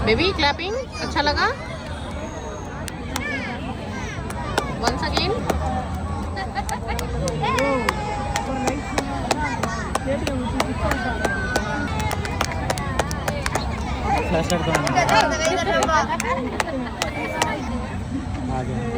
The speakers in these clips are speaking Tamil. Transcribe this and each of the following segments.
Baby clapping, अच्छा लगा? Once again. फ्लैशलाइट तो आ गया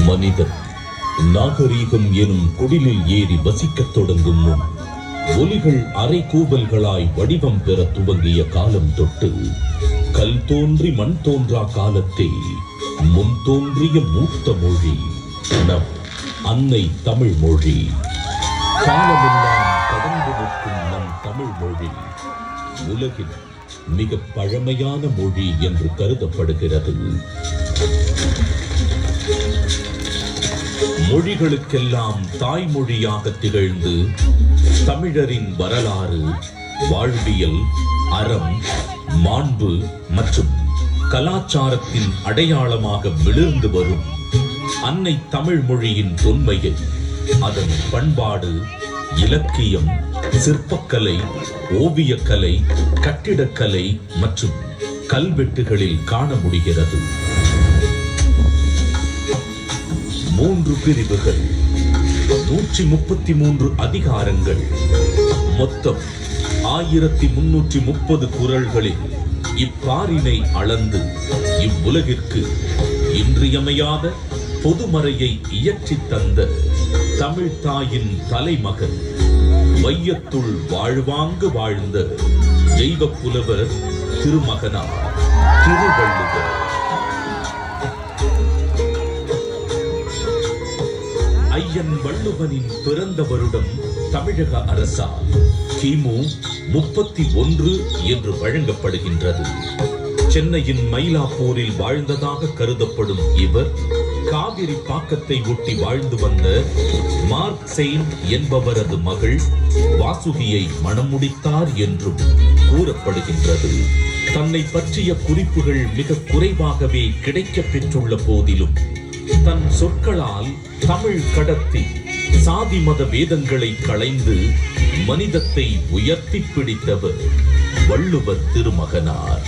மனிதன் நாகரீகம் எனும் குடிலில் ஏறி வசிக்கத் தொடங்கும் முன் ஒலிகள் அரை கூவல்களாய் வடிவம் பெற துவங்கிய காலம் தொட்டு கல் தோன்றி மண் தோன்றா காலத்தே முன் தோன்றிய மூத்த மொழி நம் அன்னை தமிழ் மொழி. காலமெல்லாம் கடந்து நிற்கும் நம் தமிழ் மொழி உலகின் மிக பழமையான மொழி என்று கருதப்படுகிறது. மொழிகளுக்கெல்லாம் தாய்மொழியாக திகழ்ந்து தமிழரின் வரலாறு, வாழ்வியல், அறம், மாண்பு மற்றும் கலாச்சாரத்தின் அடையாளமாக மிளிர்ந்து வரும் அன்னை தமிழ் மொழியின் தொன்மையை அதன் பண்பாடு, இலக்கியம், சிற்பக்கலை, ஓவியக்கலை, கட்டிடக்கலை மற்றும் கல்வெட்டுகளில் காண முடிகிறது. 3 பிரிவுகள், 133 அதிகாரங்கள், மொத்தம் 1330 குறள்களில் இப்பாரினை அளந்து இவ்வுலகிற்கு இன்றியமையாத பொதுமறையை இயற்றித் தந்த தமிழ் தாயின் தலைமகன், வையத்துள் வாழ்வாங்கு வாழ்ந்த தெய்வ புலவர் திருமகனார் திருவள்ளுவர். ஐயன் வள்ளுவனின் பிறந்த வருடம் தமிழக அரசால் கிமு 31 என்று வழங்கப்படுகின்றது. சென்னையின் மயிலாப்பூரில் வாழ்ந்ததாக கருதப்படும் இவர் காவிரி பாக்கத்தை ஒட்டி வாழ்ந்து வந்த மார்க் செயின் என்பவரது மகள் வாசுகியை மணம் முடித்தார் என்றும் கூறப்படுகின்றது. தன்னை பற்றிய குறிப்புகள் மிக குறைவாகவே கிடைக்கப் பெற்றுள்ள போதிலும் தன் சொற்களால் தமிழ் கடத்தி சாதி மத வேதங்களை களைந்து மனிதத்தை உயர்த்தி பிடித்தவர் வள்ளுவர் திருமகனார்.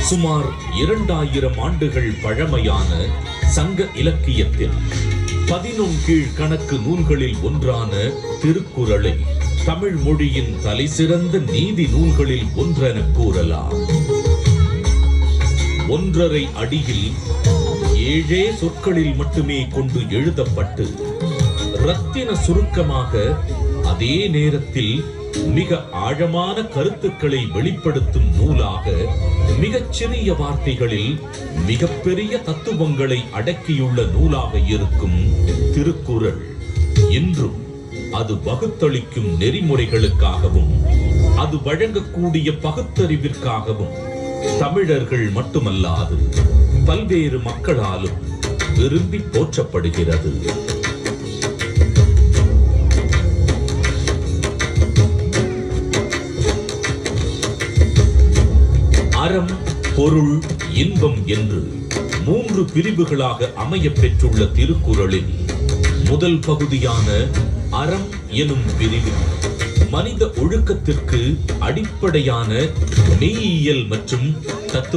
சுமார் 2000 ஆண்டுகள் பழமையான சங்க இலக்கியத்தில் 11 கீழ் கணக்கு நூல்களில் ஒன்றான திருக்குறளை தமிழ் மொழியின் தலைசிறந்த நீதி நூல்களில் ஒன்றென கூறலாம். 1.5 அடியில் 7 சொற்களில் மட்டுமே கொண்டு எழுதப்பட்டு ரத்தின சுருக்கமாக, அதே நேரத்தில் மிக ஆழமான கருத்துக்களை வெளிப்படுத்தும் நூலாக, மிகச் சிறிய வார்த்தைகளில் மிகப்பெரிய தத்துவங்களை அடக்கியுள்ள நூலாக இருக்கும் திருக்குறள் இன்றும் அது வகுத்தளிக்கும் நெறிமுறைகளுக்காகவும் அது வழங்கக்கூடிய பகுத்தறிவிற்காகவும் தமிழர்கள் மட்டுமல்லாது பல்வேறு மக்களாலும் விரும்பி போற்றப்படுகிறது. அறம், பொருள், இன்பம் என்று 3 பிரிவுகளாக அமைய பெற்றுள்ள திருக்குறளில் முதல் பகுதியான அறம் எனும் பிரிவில் மனித ஒழுக்கத்திற்கு அடிப்படையான மெய்யியல் மற்றும் தத்துவ